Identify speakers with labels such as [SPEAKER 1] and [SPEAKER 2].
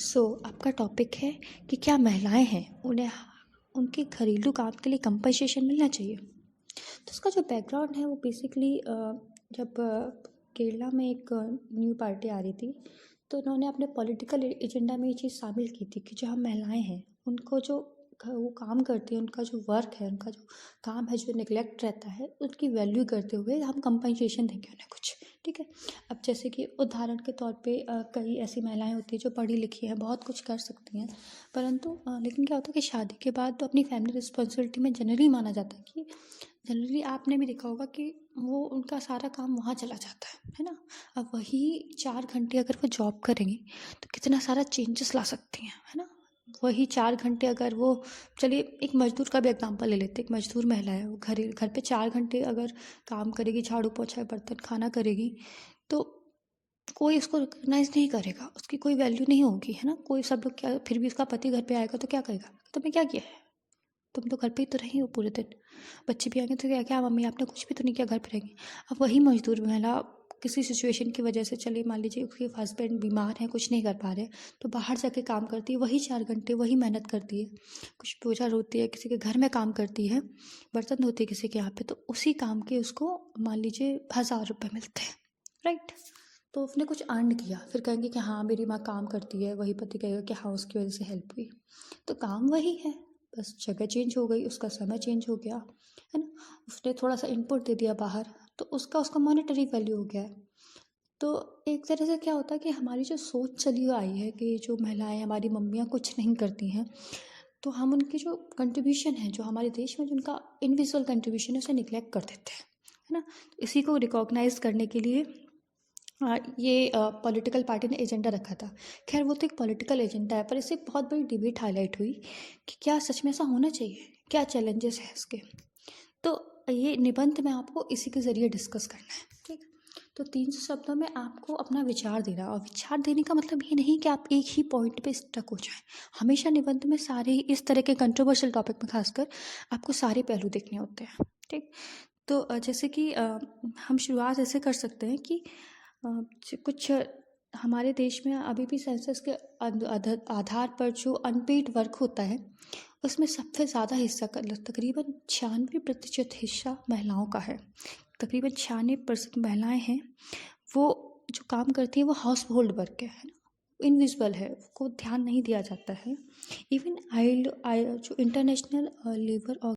[SPEAKER 1] आपका टॉपिक है कि क्या महिलाएं हैं उन्हें उनके घरेलू काम के लिए कंपनसेशन मिलना चाहिए। तो उसका जो बैकग्राउंड है वो बेसिकली जब केरला में एक न्यू पार्टी आ रही थी, तो उन्होंने अपने पॉलिटिकल एजेंडा में ये चीज़ शामिल की थी कि जो हम महिलाएं हैं उनको जो वो काम करती हैं, उनका जो वर्क है, उनका जो काम है, जो निगलेक्ट रहता है, उसकी वैल्यू करते हुए हम कंपनसेशन देंगे उन्हें कुछ। ठीक है। अब जैसे कि उदाहरण के तौर पे कई ऐसी महिलाएं होती हैं जो पढ़ी लिखी हैं, बहुत कुछ कर सकती हैं, परंतु लेकिन क्या होता है कि शादी के बाद तो अपनी फैमिली रिस्पॉन्सिबिलिटी में जनरली माना जाता है कि जनरली आपने भी देखा होगा कि वो उनका सारा काम वहाँ चला जाता है ना। अब वही 4 घंटे अगर वो जॉब करेंगी तो कितना सारा चेंजेस ला सकती हैं, है ना। वही 4 घंटे अगर वो, चलिए एक मजदूर का भी एग्जांपल ले लेते हैं। एक मजदूर महिला है, वो घर पे 4 घंटे अगर काम करेगी, झाड़ू पोछा बर्तन खाना करेगी, तो कोई उसको रिकॉग्नाइज नहीं करेगा, उसकी कोई वैल्यू नहीं होगी, है ना। कोई सब लोग क्या, फिर भी उसका पति घर पे आएगा तो क्या कहेगा, तुमने क्या किया है, तुम तो घर पे ही तो रही हो पूरे दिन। बच्चे भी आएंगे तो क्या क्या मम्मी आपने कुछ भी तो नहीं किया, घर पे रहेंगे। अब वही मजदूर महिला किसी सिचुएशन की वजह से, चलिए मान लीजिए उसके हस्बैंड बीमार हैं, कुछ नहीं कर पा रहे, तो बाहर जाके काम करती है, वही 4 घंटे वही मेहनत करती है, कुछ बोझा रोती है, किसी के घर में काम करती है, बर्तन धोती है किसी के यहाँ पे, तो उसी काम के उसको मान लीजिए 1000 रुपये मिलते हैं, राइट। तो उसने कुछ अर्न किया, फिर कहेंगे कि हाँ मेरी माँ काम करती है, वही पति कहेगा कि हाँ उसकी वजह से हेल्प हुई। तो काम वही है, बस जगह चेंज हो गई, उसका समय चेंज हो गया, है ना। उसने थोड़ा सा इनपुट दे दिया बाहर, तो उसका उसका मॉनेटरी वैल्यू हो गया है। तो एक तरह से क्या होता है कि हमारी जो सोच चली आई है कि जो महिलाएं, हमारी मम्मियाँ कुछ नहीं करती हैं, तो हम उनकी जो कंट्रीब्यूशन है, जो हमारे देश में जो उनका इनविजिबल कंट्रीब्यूशन है, उसे निगलेक्ट कर देते हैं, है ना। तो इसी को रिकॉग्नाइज करने के लिए ये पॉलिटिकल पार्टी ने एजेंडा रखा था। खैर वो तो एक पॉलिटिकल एजेंडा है, पर इससे एक बहुत बड़ी डिबेट हाईलाइट हुई कि क्या सच में ऐसा होना चाहिए, क्या चैलेंजेस है इसके। तो ये निबंध में आपको इसी के ज़रिए डिस्कस करना है, ठीक। तो 300 शब्दों में आपको अपना विचार देना, और विचार देने का मतलब ये नहीं कि आप एक ही पॉइंट पे स्टक हो जाएं। हमेशा निबंध में सारे इस तरह के कंट्रोवर्शियल टॉपिक में खासकर आपको सारे पहलू देखने होते हैं, ठीक। तो जैसे कि हम शुरुआत ऐसे कर सकते हैं कि कुछ हमारे देश में अभी भी सेंसस के आधार पर जो अनपेड वर्क होता है, उसमें सबसे ज़्यादा हिस्सा तकरीबन 96% हिस्सा महिलाओं का है। तकरीबन 96% महिलाएं हैं, वो जो काम करती हैं वो हाउस होल्ड वर्क है ना, इनविजिबल है, उसको ध्यान नहीं दिया जाता है। इवन आई जो इंटरनेशनल लेबर